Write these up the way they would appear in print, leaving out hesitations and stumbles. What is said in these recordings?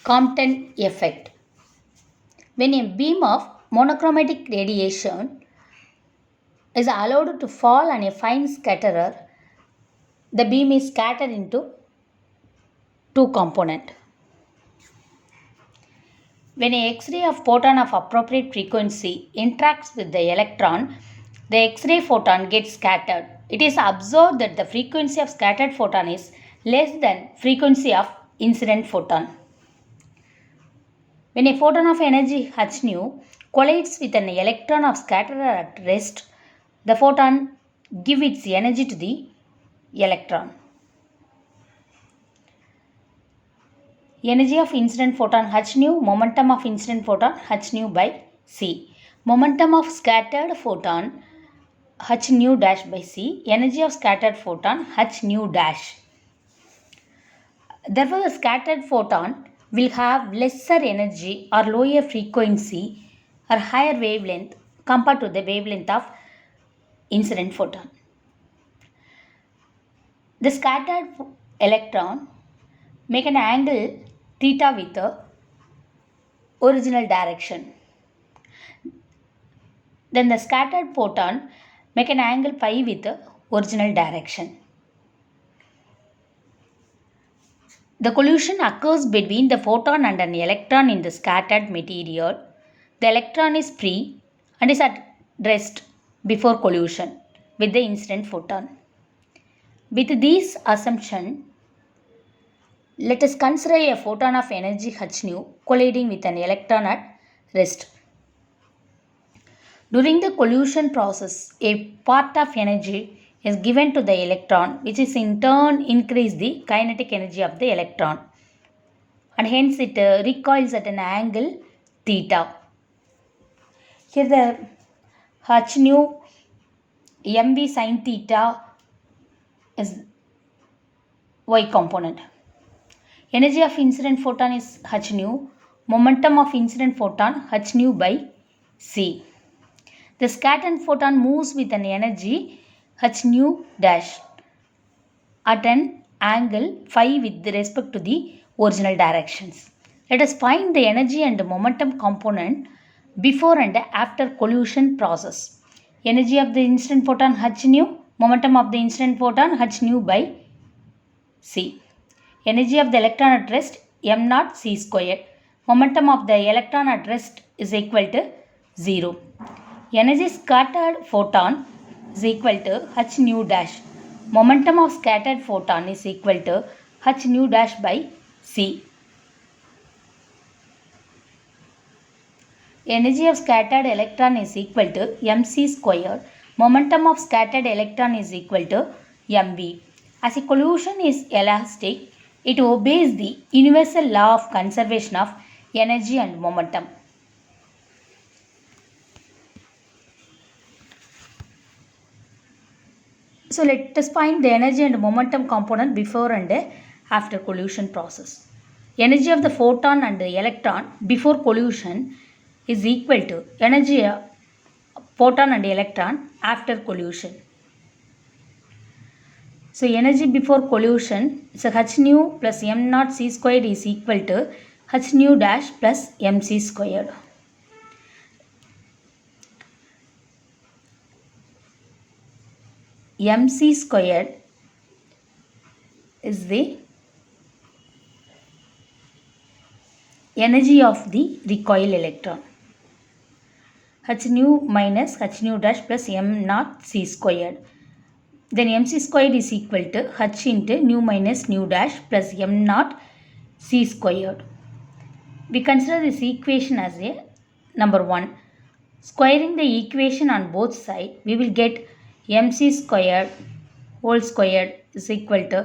Compton effect. When a beam of monochromatic radiation is allowed to fall on a fine scatterer, the beam is scattered into two components. When a X-ray of photon of appropriate frequency interacts with the electron, the X-ray photon gets scattered. It is observed that the frequency of scattered photon is less than frequency of incident photon. When a photon of energy h nu collides with an electron of scatterer at rest, the photon gives its energy to the electron. Energy of incident photon h nu, momentum of incident photon h nu by c. Momentum of scattered photon h nu dash by c. Energy of scattered photon h nu dash. Therefore, the scattered photon will have lesser energy or lower frequency or higher wavelength compared to the wavelength of incident photon. The scattered electron make an angle theta with the original direction. Then the scattered photon make an angle phi with the original direction. The collision occurs between the photon and an electron in the scattered material. The electron is free and is at rest before collision with the incident photon. With this assumption, let us consider a photon of energy h nu colliding with an electron at rest. During the collision process, a part of energy is given to the electron, which is in turn increase the kinetic energy of the electron, and hence it recoils at an angle theta. Here the h nu mv sin theta is y component. Energy of incident photon is h nu, momentum of incident photon h nu by c. The scattered photon moves with an energy h nu dash at an angle phi with respect to the original directions. Let us find the energy and momentum component before and after collision process. Energy of the incident photon h nu, momentum of the incident photon h nu by c. Energy of the electron at rest m naught c squared. Momentum of the electron at rest is equal to 0. Energy scattered photon is equal to h nu dash. Momentum of scattered photon is equal to h nu dash by c. Energy of scattered electron is equal to mc squared. Momentum of scattered electron is equal to mv. As a collision is elastic, it obeys the universal law of conservation of energy and momentum. So let us find the energy and momentum component before and after collision process. Energy of the photon and the electron before collision is equal to energy of photon and electron after collision. So energy before collision is h nu plus m naught c squared is equal to h nu dash plus mc squared. mc squared is the energy of the recoil electron. h nu minus h nu dash plus m naught c squared. Then mc squared is equal to h into nu minus nu dash plus m naught c squared. We consider this equation as a number 1. Squaring the equation on both sides, we will get mc squared whole squared is equal to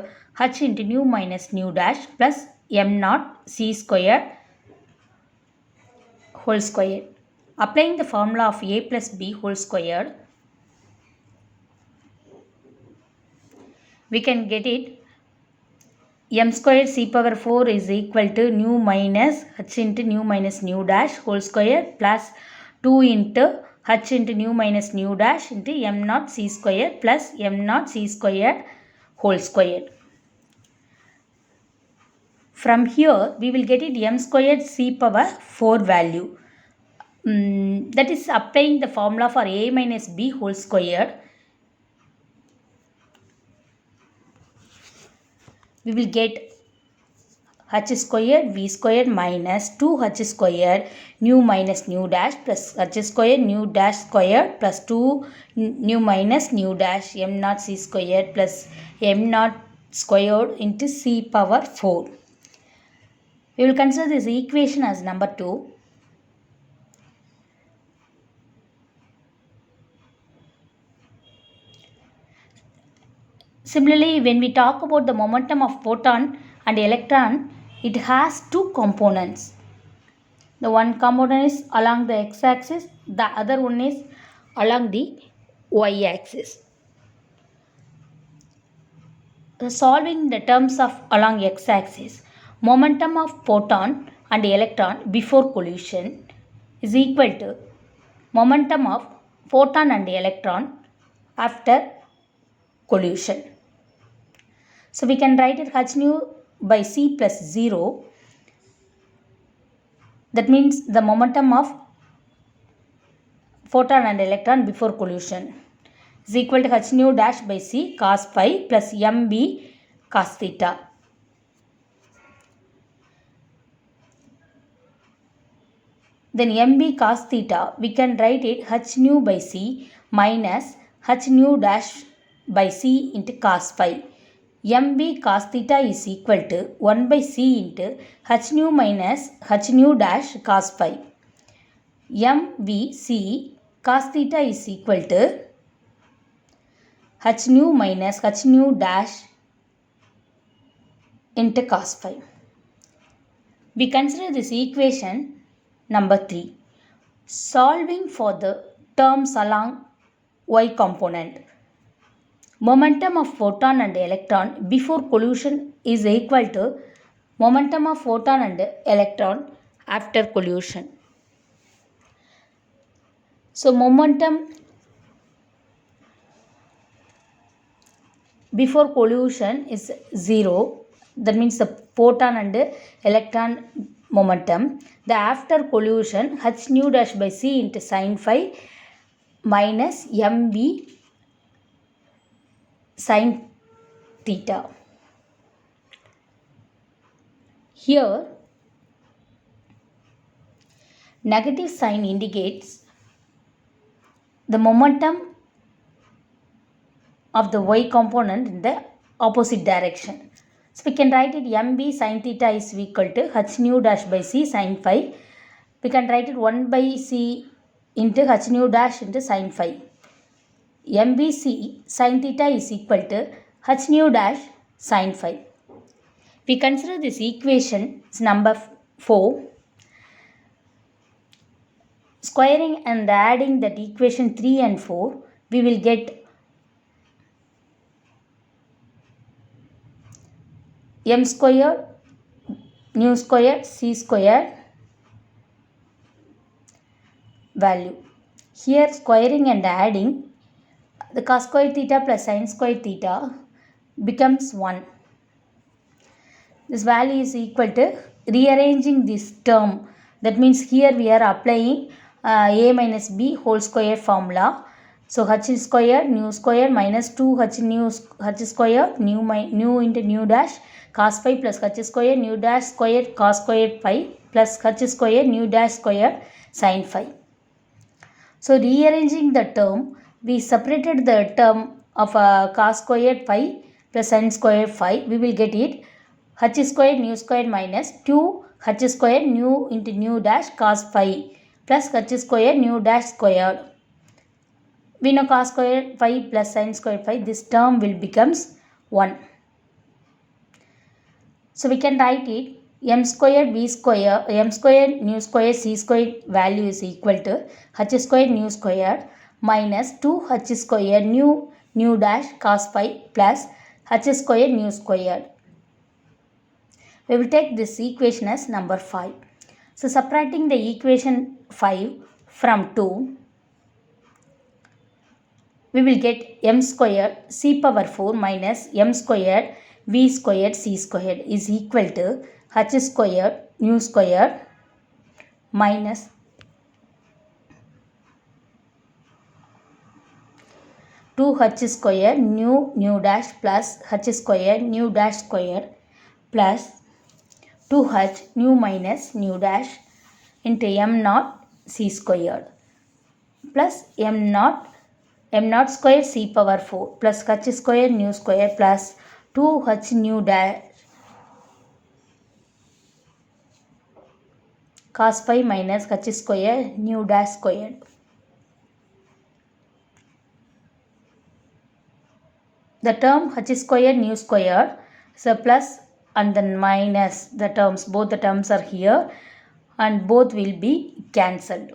h into nu minus nu dash plus m naught c squared whole squared. Applying the formula of a plus b whole squared, we can get it m squared c power 4 is equal to nu minus h into nu minus nu dash whole squared plus 2 into h into nu minus nu dash into m naught c squared plus m naught c squared whole squared. From here we will get it m squared c power 4 value. That is applying the formula for a minus b whole squared. We will get h squared v squared minus 2h squared nu minus nu dash plus h squared nu dash squared plus 2 nu minus nu dash m naught c squared plus m naught squared into c power 4. We will consider this equation as number 2. Similarly, when we talk about the momentum of photon and electron, it has two components. The one component is along the x-axis, the other one is along the y-axis. Solving the terms of along x-axis, momentum of photon and electron before collision is equal to momentum of photon and electron after collision. So we can write it h nu by c plus 0. That means the momentum of photon and electron before collision is equal to h nu dash by c cos phi plus mb cos theta. Then mb cos theta, we can write it h nu by c minus h nu dash by c into cos phi. mb cos theta is equal to 1 by c into h nu minus h nu dash cos phi. mvc cos theta is equal to h nu minus h nu dash into cos phi. We consider this equation number 3. Solving for the terms along y component. Momentum of photon and electron before collision is equal to momentum of photon and electron after collision. So momentum before collision is 0. That means the photon and electron momentum. The after collision h nu dash by c into sin phi minus mv sin theta. Here negative sign indicates the momentum of the y component in the opposite direction. So we can write it mb sin theta is equal to h nu dash by c sin phi. We can write it 1 by c into h nu dash into sin phi. mbc sin theta is equal to h nu dash sin phi. We consider this equation as number 4. Squaring and adding that equation 3 and 4, we will get m squared nu squared c squared value. Here squaring and adding, the cos squared theta plus sin squared theta becomes 1. This value is equal to rearranging this term. That means here we are applying a minus b whole square formula. So h squared nu squared minus 2h nu h squared nu into nu dash cos phi plus h squared nu dash squared cos squared phi plus h squared nu dash squared sin phi. So rearranging the term, we separated the term of cos squared phi plus sin squared phi. We will get it h squared nu squared minus 2h squared nu into nu dash cos phi plus h squared nu dash squared. We know cos squared phi plus sin squared phi, this term will becomes 1. So we can write it m squared v squared m squared nu squared c squared value is equal to h squared nu squared minus 2h squared nu dash cos phi plus h squared nu squared. We will take this equation as number 5. So subtracting the equation 5 from 2, we will get m squared c power 4 minus m squared v squared c squared is equal to h squared nu squared minus 2h squared nu dash plus h squared nu dash squared plus 2h nu minus nu dash into m naught c squared plus m naught squared c power 4 plus h squared nu squared plus 2h nu dash cos phi minus h squared nu dash squared. The term h squared nu squared is a plus and then minus the terms. Both the terms are here and both will be cancelled.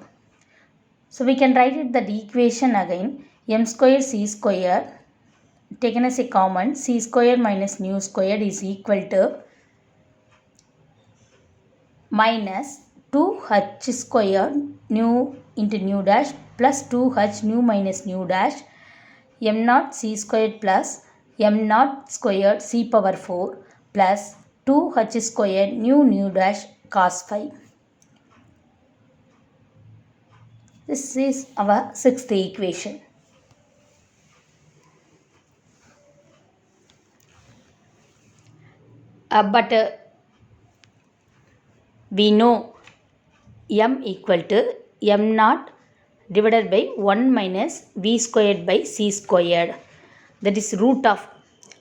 So we can write it that equation again. M squared c squared taken as a common c squared minus nu squared is equal to minus 2h squared nu into nu dash plus 2h nu minus nu dash m naught c squared plus m naught squared c power 4 plus 2h squared nu dash cos phi. This is our sixth equation. But we know m equal to m naught divided by 1 minus v squared by c squared. That is root of.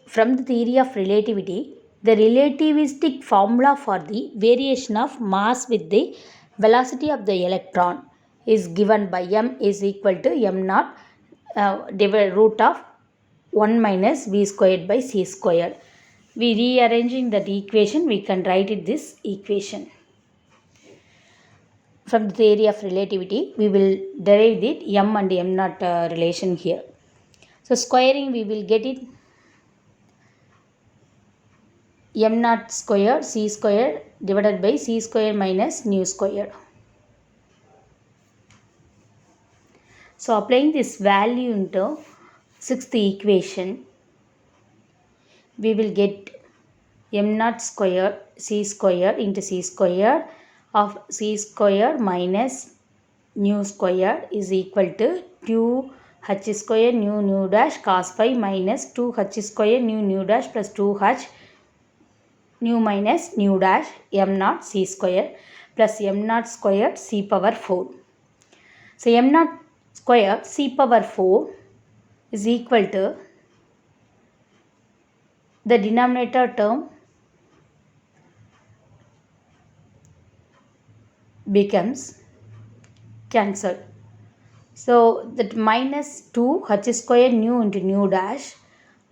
From the theory of relativity, the relativistic formula for the variation of mass with the velocity of the electron is given by m is equal to m naught divided root of 1 minus v squared by c squared. We rearranging that equation, we can write it this equation. From the theory of relativity, we will derive it m and m naught relation here. So squaring, we will get it m naught squared c squared divided by c squared minus nu squared. So applying this value into sixth equation, we will get m naught squared c squared into c squared of c squared minus nu squared is equal to 2h squared nu dash cos phi minus 2h squared nu dash plus 2h nu minus nu dash m naught c squared plus m naught squared c power 4. So m naught squared c power 4 is equal to the denominator term becomes cancelled. So that minus 2h squared nu into nu dash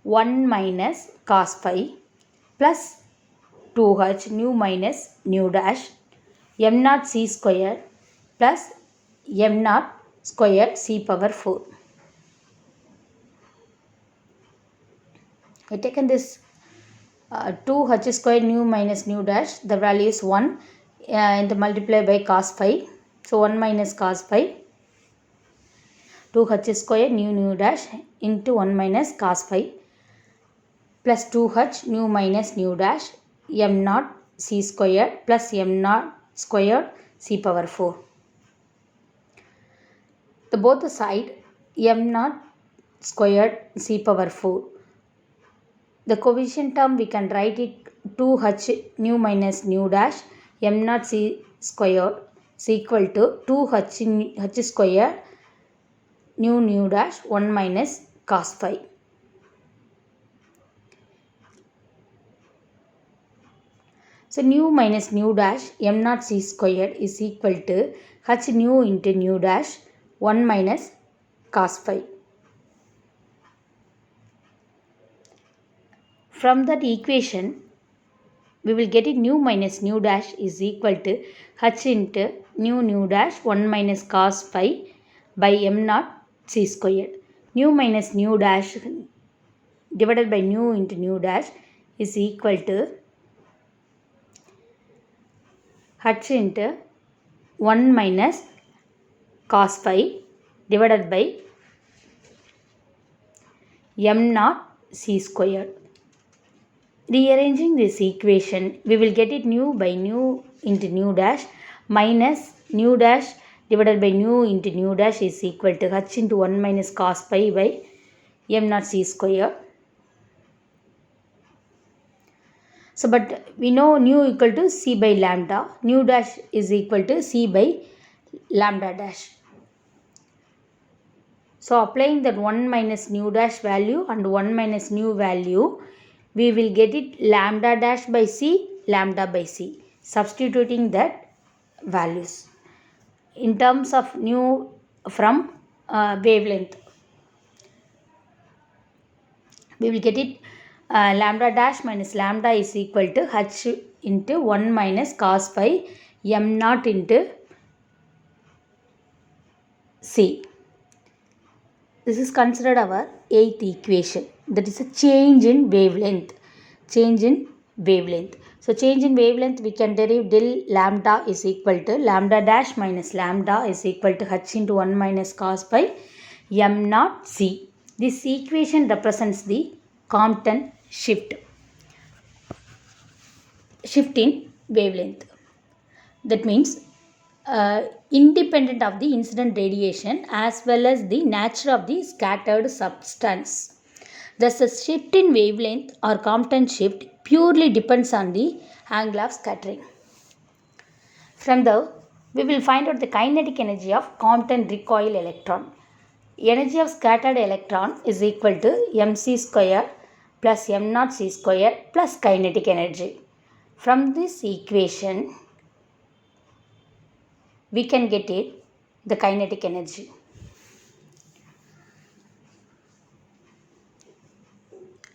1 minus cos phi plus 2h nu minus nu dash m naught c squared plus m naught squared c power 4. I taken this 2h squared nu minus nu dash, the value is 1 and multiply by cos phi. So 1 minus cos phi 2h squared nu dash into 1 minus cos phi plus 2h nu minus nu dash m naught c squared plus m naught squared c power 4. The both the side m naught squared c power 4. The coefficient term, we can write it 2h nu minus nu dash m naught c squared is equal to 2h squared nu dash 1 minus cos phi. So nu minus nu dash m naught c squared is equal to h nu into nu dash 1 minus cos phi. From that equation, we will get it nu minus nu dash is equal to h into nu dash 1 minus cos phi by m naught c squared. Nu minus nu dash divided by nu into nu dash is equal to h into 1 minus cos phi divided by m naught c squared. Rearranging this equation, we will get it nu by nu into nu dash minus nu dash divided by nu into nu dash is equal to h into 1 minus cos pi by m naught c square. So, but we know nu equal to c by lambda, nu dash is equal to c by lambda dash. So, applying that 1 minus nu dash value and 1 minus nu value, we will get it lambda dash by c, lambda by c, substituting that values in terms of nu from wavelength. We will get it lambda dash minus lambda is equal to h into 1 minus cos pi m naught into c. This is considered our eighth equation, that is a change in wavelength. Change in wavelength. So change in wavelength, we can derive del lambda is equal to lambda dash minus lambda is equal to h into 1 minus cos pi m naught c. This equation represents the Compton shift in wavelength. That means independent of the incident radiation as well as the nature of the scattered substance. Thus, a shift in wavelength or Compton shift purely depends on the angle of scattering. From there, we will find out the kinetic energy of Compton recoil electron. Energy of scattered electron is equal to mc square plus m naught c square plus kinetic energy. From this equation, we can get it the kinetic energy.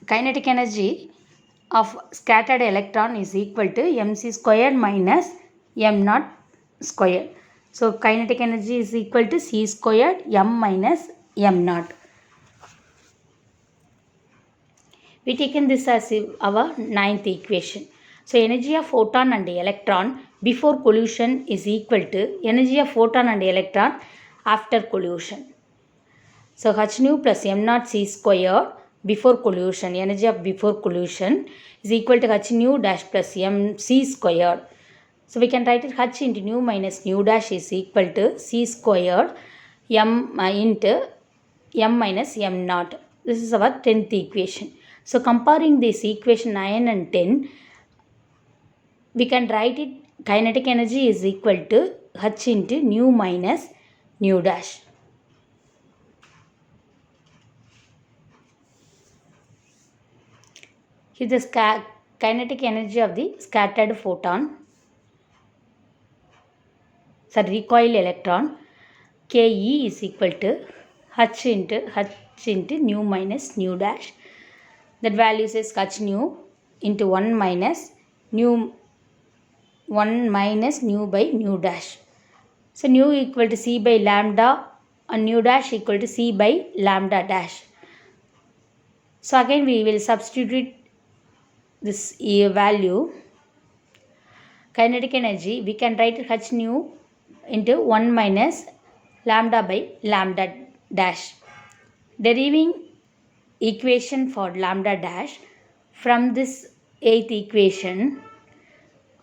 Kinetic energy of scattered electron is equal to mc square minus m naught square. So kinetic energy is equal to c squared m minus m naught. We taken this as our ninth equation. So energy of photon and electron before collision is equal to energy of photon and electron after collision. So h nu plus m naught c square before collision, energy of before collision is equal to h nu dash plus m c squared. So we can write it h into nu minus nu dash is equal to c squared m into m minus m naught. This is our 10th equation. So comparing this equation 9 and 10, we can write it kinetic energy is equal to h into nu minus nu dash. Here the kinetic energy of the scattered photon, recoil electron, Ke is equal to h into nu minus nu dash. That value is h nu into 1 minus nu by nu dash. So nu equal to c by lambda and nu dash equal to c by lambda dash. So again we will substitute this value. Kinetic energy, we can write h nu into 1 minus lambda by lambda dash. Deriving equation for lambda dash from this 8th equation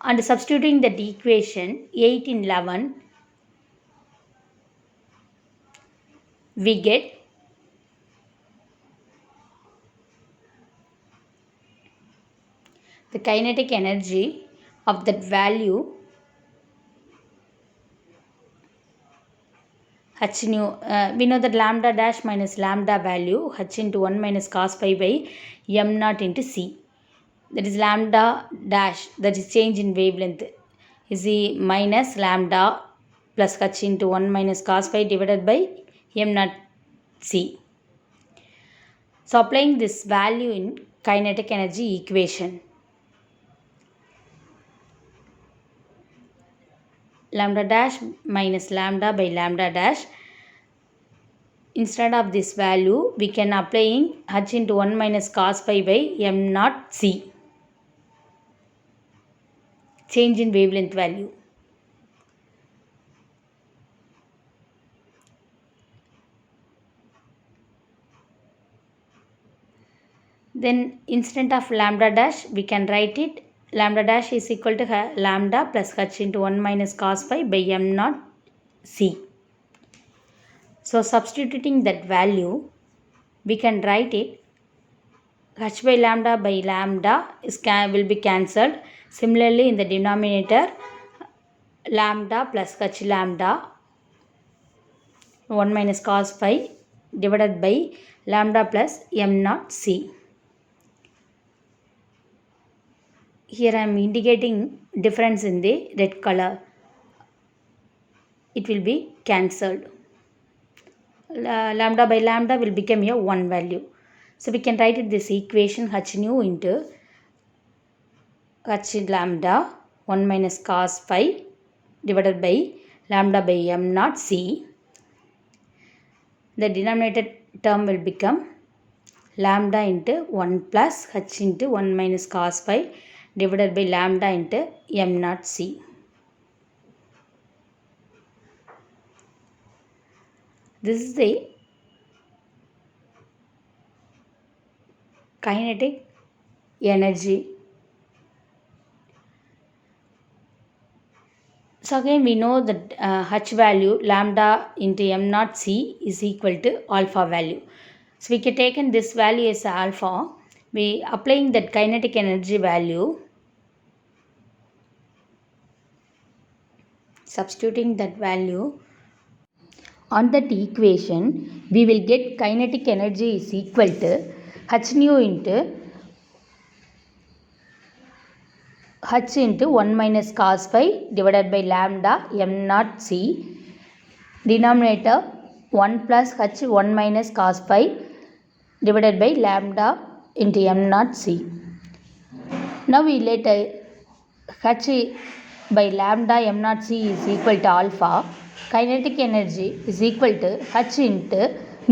and substituting that equation 8 in 11, we get the kinetic energy of that value h nu. We know that lambda dash minus lambda value h into 1 minus cos pi by m naught into c. That is lambda dash, that is change in wavelength, is the minus lambda plus h into 1 minus cos pi divided by m naught c. So applying this value in kinetic energy equation, lambda dash minus lambda by lambda dash, instead of this value we can applying h into 1 minus cos pi by m naught c, change in wavelength value. Then instead of lambda dash we can write it lambda dash is equal to lambda plus h into 1 minus cos phi by m naught c. So substituting that value we can write it h by lambda will be cancelled. Similarly in the denominator lambda plus h lambda 1 minus cos phi divided by lambda plus m naught c. Here I am indicating difference in the red color. It will be cancelled. Lambda by lambda will become a 1 value. So we can write it this equation h nu into h lambda 1 minus cos phi divided by lambda by m naught c. The denominator term will become lambda into 1 plus h into 1 minus cos phi divided by lambda into m naught c. This is the kinetic energy. So again we know that h value lambda into m naught c is equal to alpha value. So we can take in this value as alpha. We applying that kinetic energy value, substituting that value on that equation, we will get kinetic energy is equal to h nu into h into 1 minus cos phi divided by lambda m naught c, denominator 1 plus h 1 minus cos phi divided by lambda into m naught c. Now we let h by lambda m naught c is equal to alpha. Kinetic energy is equal to h into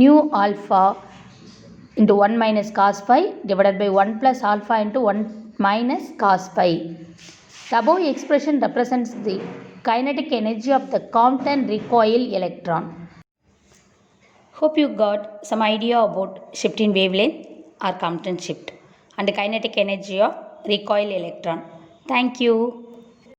nu alpha into 1 minus cos phi divided by 1 plus alpha into 1 minus cos phi. The above expression represents the kinetic energy of the Compton recoil electron. Hope you got some idea about shift in wavelength or Compton shift and the kinetic energy of recoil electron. Thank you.